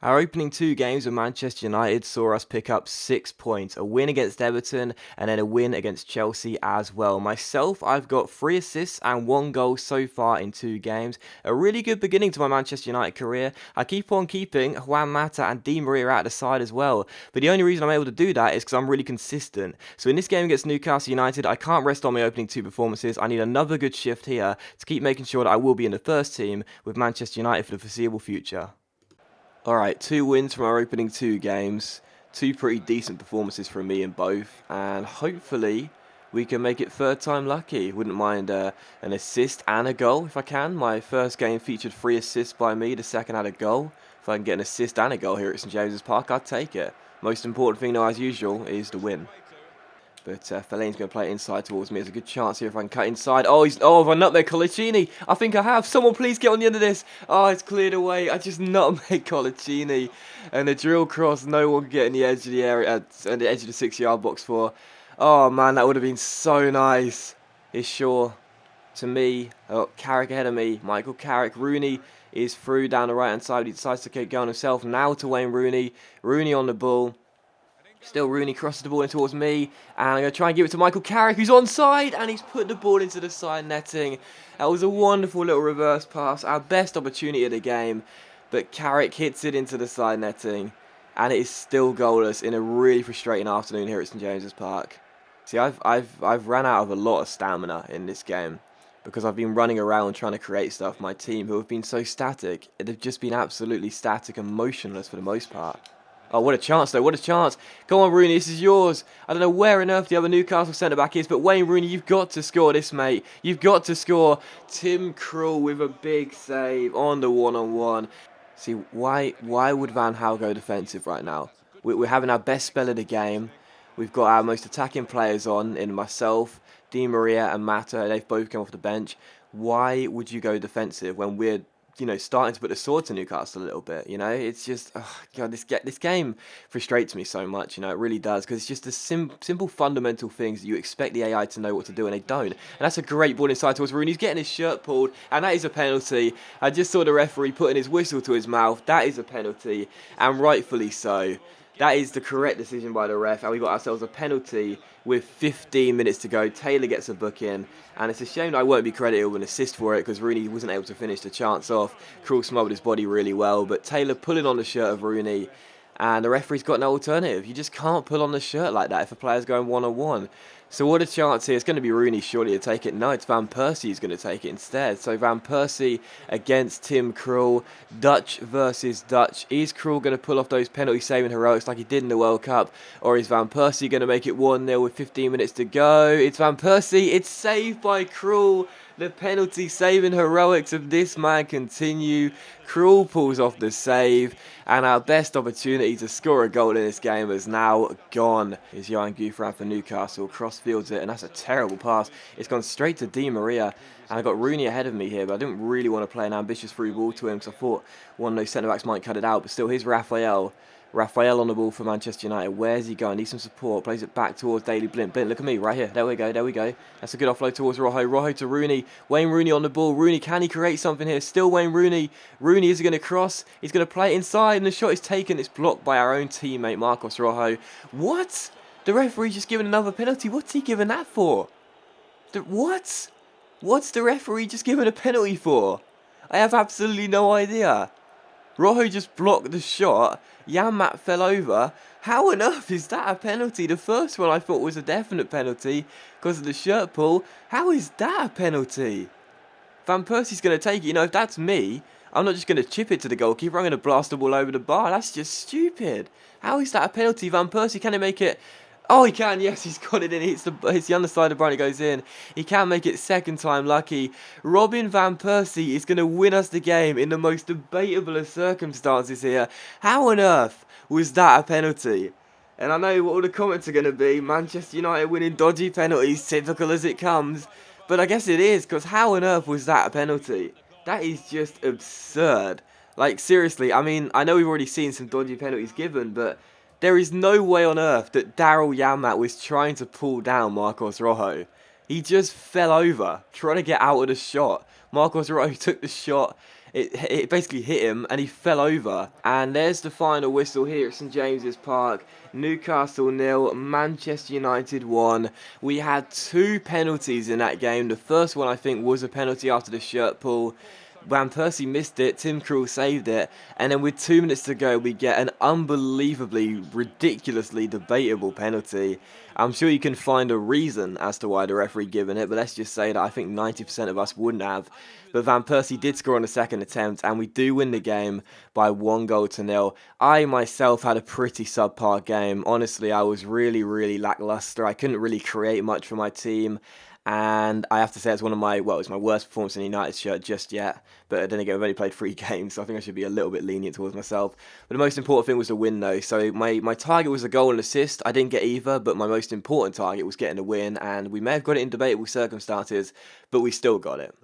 Our opening two games with Manchester United saw us pick up 6 points, a win against Everton and then a win against Chelsea as well. Myself, I've got 3 assists and 1 goal so far in 2 games. A really good beginning to my Manchester United career. I keep on keeping Juan Mata and Di Maria out the side as well, but the only reason I'm able to do that is because I'm really consistent. So in this game against Newcastle United, I can't rest on my opening 2 performances. I need another good shift here to keep making sure that I will be in the first team with Manchester United for the foreseeable future. Alright, 2 wins from our opening 2 games. 2 pretty decent performances from me in both. And hopefully we can make it third time lucky. Wouldn't mind an assist and a goal if I can. My first game featured 3 assists by me. The second had a goal. If I can get an assist and a goal here at St James's Park, I'd take it. Most important thing though, as usual, is the win. But Fellaini's going to play it inside towards me. There's a good chance here if I can cut inside. Oh, have I nutmeg Colaccini? I think I have. Someone please get on the end of this. Oh, it's cleared away. I just nutmeg Colaccini. And a drill cross, no one can get in the edge of the area, at the edge of the 6-yard box for. Oh, man, that would have been so nice. It's Shaw to me. Oh, Carrick ahead of me. Michael Carrick. Rooney is through down the right-hand side. He decides to keep going himself. Now to Wayne Rooney. Rooney on the ball. Still Rooney crosses the ball in towards me, and I'm going to try and give it to Michael Carrick, who's onside, and he's put the ball into the side netting. That was a wonderful little reverse pass, our best opportunity of the game, but Carrick hits it into the side netting, and it is still goalless in a really frustrating afternoon here at St James's Park. See, I've ran out of a lot of stamina in this game, because I've been running around trying to create stuff. My team, who have been so static, they've just been absolutely static and motionless for the most part. Oh, what a chance, though. What a chance. Go on, Rooney. This is yours. I don't know where on earth the other Newcastle centre-back is, but Wayne Rooney, you've got to score this, mate. You've got to score. Tim Krul with a big save on the one-on-one. See, why would Van Gaal go defensive right now? We're having our best spell of the game. We've got our most attacking players on in myself, Di Maria and Mata. They've both come off the bench. Why would you go defensive when we're starting to put the sword to Newcastle a little bit? It's just, oh God, this game frustrates me so much, it really does, because it's just the simple fundamental things that you expect the AI to know what to do, and they don't. And that's a great ball inside towards Rooney. He's getting his shirt pulled, and that is a penalty. I just saw the referee putting his whistle to his mouth. That is a penalty, and rightfully so. That is the correct decision by the ref, and we got ourselves a penalty with 15 minutes to go. Taylor gets a book in, and it's a shame that I won't be credited with an assist for it because Rooney wasn't able to finish the chance off. Krul smothered his body really well, but Taylor pulling on the shirt of Rooney, and the referee's got no alternative. You just can't pull on the shirt like that if a player's going one-on-one. So what a chance here. It's going to be Rooney surely to take it. No, it's Van Persie who's going to take it instead. So Van Persie against Tim Krul. Dutch versus Dutch. Is Krul going to pull off those penalty saving heroics like he did in the World Cup? Or is Van Persie going to make it 1-0 with 15 minutes to go? It's Van Persie. It's saved by Krul. The penalty saving heroics of this man continue. Krul pulls off the save, and our best opportunity to score a goal in this game is now gone. Is Johan Gouffran for Newcastle, crossfields it, and that's a terrible pass. It's gone straight to Di Maria, and I got Rooney ahead of me here, but I didn't really want to play an ambitious through ball to him because I thought one of those centre-backs might cut it out, but still, here's Raphael. Raphael on the ball for Manchester United. Where's he going? Needs some support. Plays it back towards Daley Blind. Blind, look at me, right here. There we go, there we go. That's a good offload towards Rojo. Rojo to Rooney. Wayne Rooney on the ball. Rooney, can he create something here? Still Wayne Rooney. Rooney is going to cross. He's going to play it inside, and the shot is taken. It's blocked by our own teammate, Marcos Rojo. What? The referee's just given another penalty. What's he giving that for? What? What's the referee just giving a penalty for? I have absolutely no idea. Rojo just blocked the shot. Janmaat fell over. How on earth is that a penalty? The first one I thought was a definite penalty because of the shirt pull. How is that a penalty? Van Persie's going to take it. If that's me, I'm not just going to chip it to the goalkeeper. I'm going to blast the ball over the bar. That's just stupid. How is that a penalty? Van Persie, can he make it? Oh, he can. Yes, he's got it in. Hits the underside of Brian. It goes in. He can make it second time lucky. Robin Van Persie is going to win us the game in the most debatable of circumstances here. How on earth was that a penalty? And I know what all the comments are going to be. Manchester United winning dodgy penalties, typical as it comes. But I guess it is, because how on earth was that a penalty? That is just absurd. Like, seriously, I mean, I know we've already seen some dodgy penalties given, but there is no way on earth that Daryl Janmaat was trying to pull down Marcos Rojo. He just fell over, trying to get out of the shot. Marcos Rojo took the shot, it basically hit him and he fell over. And there's the final whistle here at St James's Park. Newcastle 0, Manchester United 1. We had 2 penalties in that game. The first one I think was a penalty after the shirt pull. Van Persie missed it, Tim Krul saved it, and then with 2 minutes to go we get an unbelievably, ridiculously debatable penalty. I'm sure you can find a reason as to why the referee given it, but let's just say that I think 90% of us wouldn't have. But Van Persie did score on the second attempt, and we do win the game by 1-0. I myself had a pretty subpar game. Honestly, I was really lackluster. I couldn't really create much for my team. And I have to say it's it's my worst performance in a United shirt just yet. But then again, I've only played 3 games, so I think I should be a little bit lenient towards myself. But the most important thing was the win, though. So my target was a goal and assist. I didn't get either, but my most important target was getting a win. And we may have got it in debatable circumstances, but we still got it.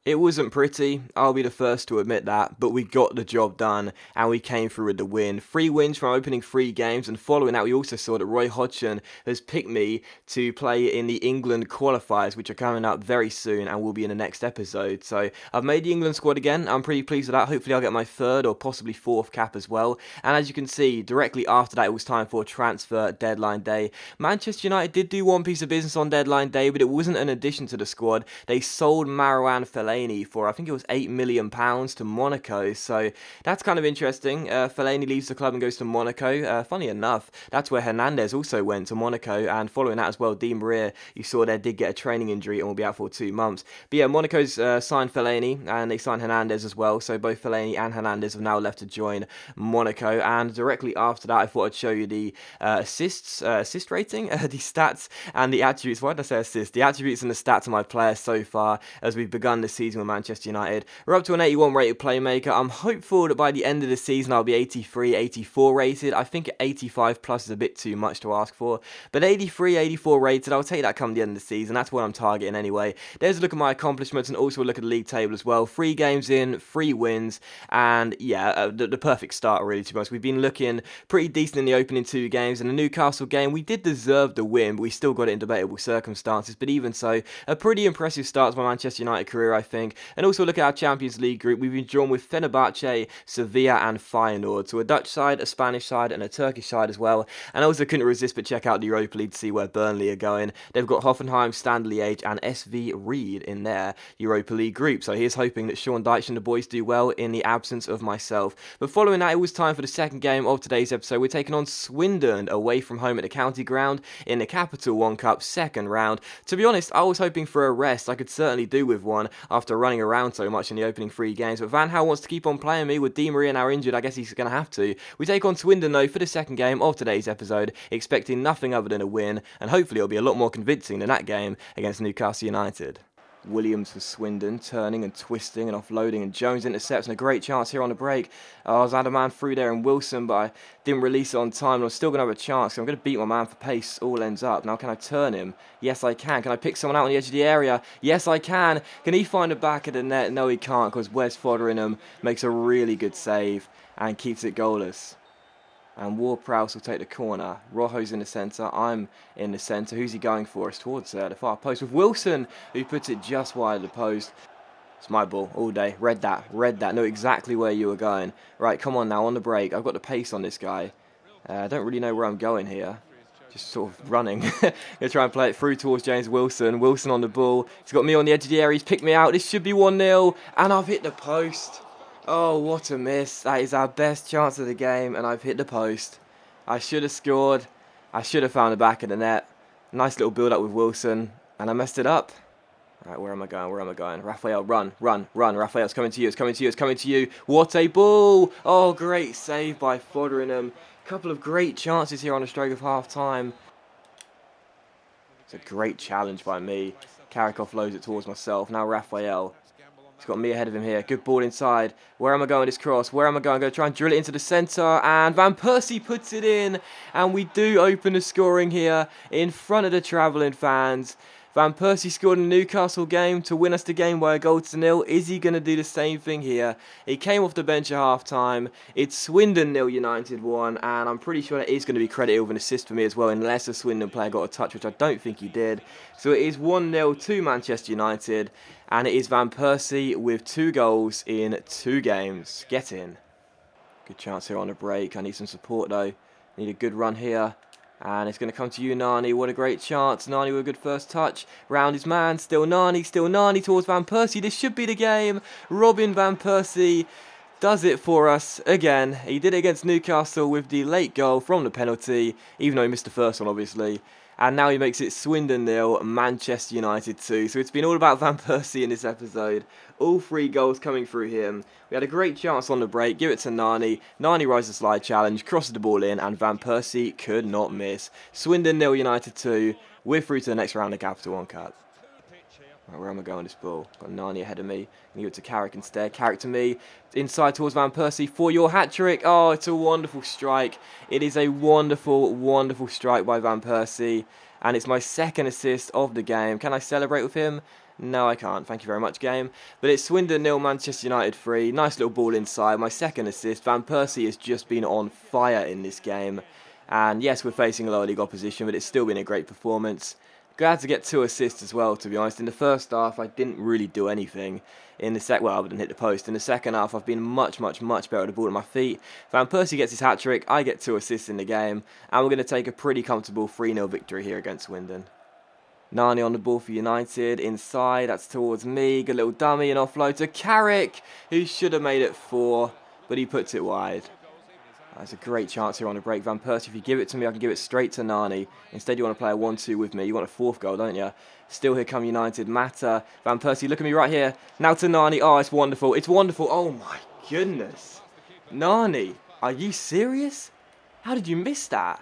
It wasn't pretty, I'll be the first to admit that, but we got the job done and we came through with the win. 3 wins from opening 3 games, and following that we also saw that Roy Hodgson has picked me to play in the England qualifiers, which are coming up very soon and will be in the next episode. So I've made the England squad again. I'm pretty pleased with that. Hopefully I'll get my 3rd or possibly 4th cap as well. And as you can see, directly after that it was time for transfer deadline day. Manchester United did do one piece of business on deadline day, but it wasn't an addition to the squad. They sold Marouane Fellaini for, I think it was £8 million to Monaco, so that's kind of interesting. Fellaini leaves the club and goes to Monaco. Funny enough, that's where Hernandez also went, to Monaco, and following that as well, Di Maria, you saw there, did get a training injury and will be out for 2 months. But yeah, Monaco's signed Fellaini, and they signed Hernandez as well, so both Fellaini and Hernandez have now left to join Monaco, and directly after that, I thought I'd show you the assist rating, the stats, and the attributes. Why did I say assist? The attributes and the stats of my players so far as we've begun this season with Manchester United. We're up to an 81 rated playmaker. I'm hopeful that by the end of the season I'll be 83, 84 rated. I think 85 plus is a bit too much to ask for, but 83, 84 rated, I'll take that come the end of the season. That's what I'm targeting anyway. There's a look at my accomplishments and also a look at the league table as well. 3 games in, 3 wins, and yeah, the perfect start really, to be honest. We've been looking pretty decent in the opening 2 games. In the Newcastle game, we did deserve the win, but we still got it in debatable circumstances. But even so, a pretty impressive start to my Manchester United career, I think. And also look at our Champions League group. We've been drawn with Fenerbahce, Sevilla and Feyenoord. So a Dutch side, a Spanish side and a Turkish side as well. And I also couldn't resist but check out the Europa League to see where Burnley are going. They've got Hoffenheim, Standard Liège and SV Ried in their Europa League group. So here's hoping that Sean Dyche and the boys do well in the absence of myself. But following that, it was time for the second game of today's episode. We're taking on Swindon away from home at the County Ground in the Capital One Cup second round. To be honest, I was hoping for a rest. I could certainly do with one after running around so much in the opening 3 games, but Van Gaal wants to keep on playing me. With Di Maria now injured, I guess he's going to have to. We take on Swindon though for the second game of today's episode, expecting nothing other than a win, and hopefully it'll be a lot more convincing than that game against Newcastle United. Williams for Swindon, turning and twisting and offloading, and Jones intercepts, and a great chance here on the break. I was had a man through there in Wilson, but I didn't release it on time, and I'm still going to have a chance, so I'm going to beat my man for pace, all ends up. Now can I turn him? Yes I can. Can I pick someone out on the edge of the area? Yes I can. Can he find the back of the net? No he can't, because Wes Foderingham makes a really good save and keeps it goalless. And Ward-Prowse will take the corner. Rojo's in the centre. I'm in the centre. Who's he going for? It's towards the far post with Wilson, who puts it just wide of the post. It's my ball all day. Read that. Know exactly where you were going. Right, come on now, on the break. I've got the pace on this guy. I don't really know where I'm going here. Just sort of running. Gonna try and play it through towards James Wilson. Wilson on the ball. He's got me on the edge of the area. He's picked me out. This should be 1-0. And I've hit the post. Oh, what a miss. That is our best chance of the game, and I've hit the post. I should have scored. I should have found the back of the net. Nice little build-up with Wilson, and I messed it up. All right, where am I going? Raphael, run. Raphael, it's coming to you. What a ball. Oh, great save by Foderingham. Couple of great chances here on the stroke of half-time. It's a great challenge by me. Carrick offloads it towards myself. Now Raphael. He's got me ahead of him here. Good ball inside. Where am I going with this cross? Where am I going? I'm going to try and drill it into the centre. And Van Persie puts it in. And we do open the scoring here in front of the travelling fans. Van Persie scored in the Newcastle game to win us the game by a goal to nil. Is he going to do the same thing here? He came off the bench at half-time. It's Swindon 0, United 1, and I'm pretty sure that is going to be credited with an assist for me as well, unless a Swindon player got a touch, which I don't think he did. So it is 1-0 to Manchester United, and it is Van Persie with 2 goals in 2 games. Get in. Good chance here on the break. I need some support though. Need a good run here. And it's going to come to you, Nani. What a great chance. Nani with a good first touch. Round his man. Still Nani towards Van Persie. This should be the game. Robin Van Persie does it for us again. He did it against Newcastle with the late goal from the penalty, even though he missed the first one, obviously. And now he makes it Swindon 0, Manchester United 2. So it's been all about Van Persie in this episode. All 3 goals coming through him. We had a great chance on the break. Give it to Nani. Nani rises the slide challenge, crosses the ball in, and Van Persie could not miss. Swindon 0, United 2. We're through to the next round of Capital One Cup. Right, where am I going with this ball? Got Nani ahead of me. Give it to Carrick instead. Carrick to me. Inside towards Van Persie for your hat-trick. Oh, it's a wonderful strike. It is a wonderful, wonderful strike by Van Persie. And it's my 2nd assist of the game. Can I celebrate with him? No, I can't. Thank you very much, game. But it's Swindon 0, Manchester United 3. Nice little ball inside. My 2nd assist. Van Persie has just been on fire in this game. And yes, we're facing a lower league opposition, but it's still been a great performance. Glad to get 2 assists as well, to be honest. In the first half, I didn't really do anything. In the well, I didn't hit the post. In the second half, I've been much, much, much better with the ball at my feet. Van Persie gets his hat-trick. I get 2 assists in the game. And we're going to take a pretty comfortable 3-0 victory here against Swindon. Nani on the ball for United. Inside, that's towards me. Good little dummy and offload to Carrick, who should have made it 4, but he puts it wide. That's a great chance here on the break. Van Persie, if you give it to me, I can give it straight to Nani. Instead, you want to play a 1-2 with me. You want a 4th goal, don't you? Still here come United. Mata, Van Persie, look at me right here. Now to Nani. Oh, it's wonderful. It's wonderful. Oh, my goodness. Nani, are you serious? How did you miss that?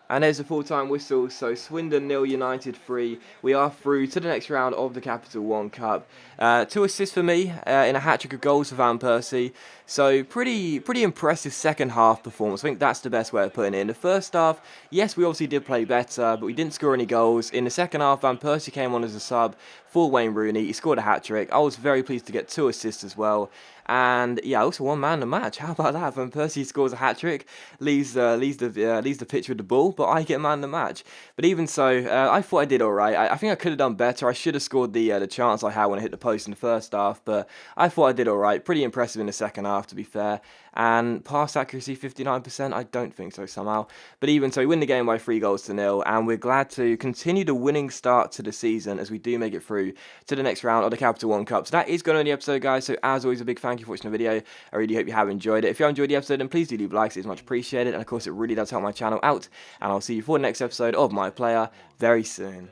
And there's a full-time whistle, so Swindon 0, United 3. We are through to the next round of the Capital One Cup. 2 assists for me in a hat-trick of goals for Van Persie. So pretty impressive second half performance. I think that's the best way of putting it. In the first half, yes, we obviously did play better, but we didn't score any goals. In the second half, Van Persie came on as a sub for Wayne Rooney. He scored a hat-trick. I was very pleased to get 2 assists as well. And yeah, I also won man of the match. How about that? Van Persie scores a hat-trick, leaves the pitch with the ball, but I get man of the match. But even so, I thought I did all right. I think I could have done better. I should have scored the chance I had when I hit the post in the first half, but I thought I did all right. Pretty impressive in the second half, to be fair. And pass accuracy 59%, I don't think so somehow. But even so, we win the game by 3 goals to 0, and we're glad to continue the winning start to the season as we do make it through to the next round of the Capital One Cup. So that is going to end the episode, guys. So as always, a big thank you for watching the video. I really hope you have enjoyed it. If you have enjoyed the episode, then please do leave likes. It's much appreciated, and of course, it really does help my channel out. And I'll see you for the next episode of My Player very soon.